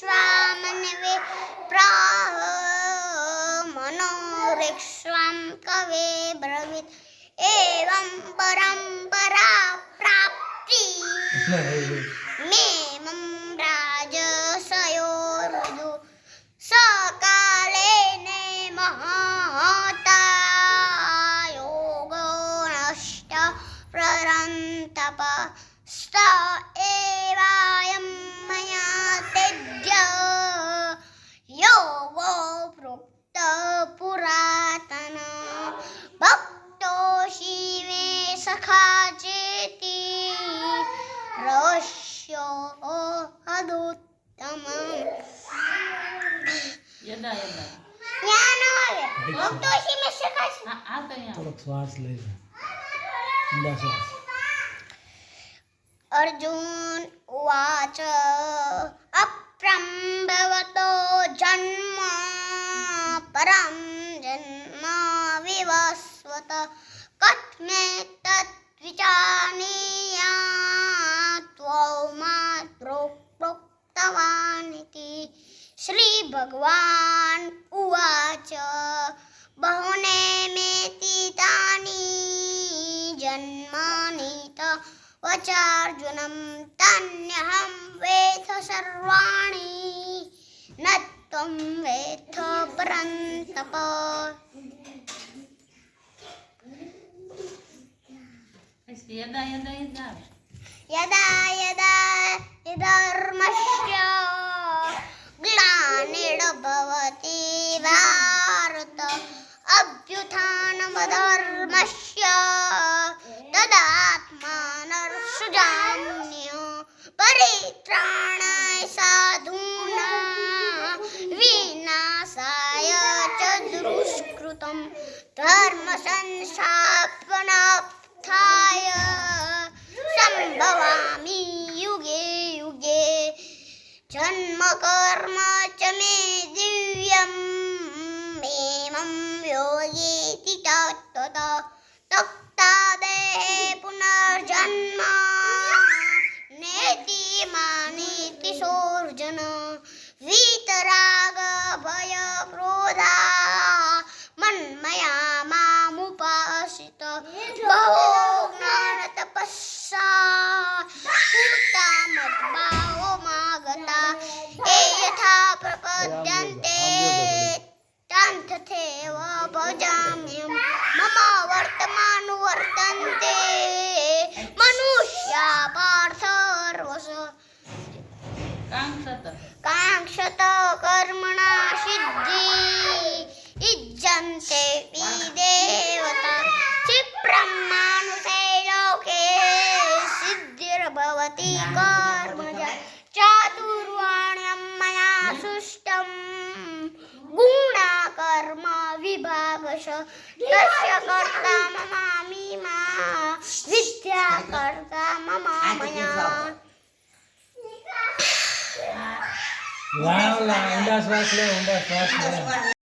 स्वामन्वे प्राह मनोरिक्ष्वां कवे ब्रवीत् एवं परम्परा प्राप्ति मेमं राजसयोरुदु सकालेन महता योगो नष्ट प्ररन्तप स्त एवायं मया त्यज्य योगो प्रोक्त पुरातन भक्तोऽसि मे सखा चेति रहस्यो अदुत्तमम् यदा यदा यहाँ न આવે ભક્તોષી મે સખા આ તો અહીંયા થોડોક શ્વાસ લઈ લે ઊંડા શ્વાસ अर्जुन उवाच अप्रम्भवतो जन्म परं जन्म विवस्वत कथमेतद्विजानीयात् त्वमात्रो प्रोक्तवानिति श्रीभगवान् उवाच बहुने मेति तानि जन्मानि वचार्जुनं तन्यहं वेद सर्वाणि न त्वं वेत्थ परन्तप यदा यदा यदा यदा यदा धर्मस्य ग्लानिर्भवति भारत अभ्युत्थानमधर्मस्य तदात्मानर्सृजाम्य परित्राणाय साधूनां विनाशाय च दुष्कृतं धर्मसंस्थापनार्थाय सम्भवामि युगे युगे जन्म कर्म च मे दिव्यम् एवं योगेति तत्त्वतः तक्तादेहे पुनर्जन्म नेति मानेति सोऽर्जुन वीतराग भय क्रोधा मन्मया मामुपासित बहो ज्ञानतपस्सा कृता मद्भावो मागता ये यथा प्रपद्यन्ते तथैव भजाम्यहं मम वर्तमानुवर्तन्ते मनुष्या पार्थर्वश काङ्क्षत कर्मणा सिद्धि इज्जन्ते देवता क्षिप्रं मानुषे लोके सिद्धिर्भवति कर्मजा चातुर्वर्ण्यं मया सृष्टम् गुणकर्म विभागश तस्य कर्ता ममामि मा विद्या कर्ता ममामया ઊંડા શ્વાસ લે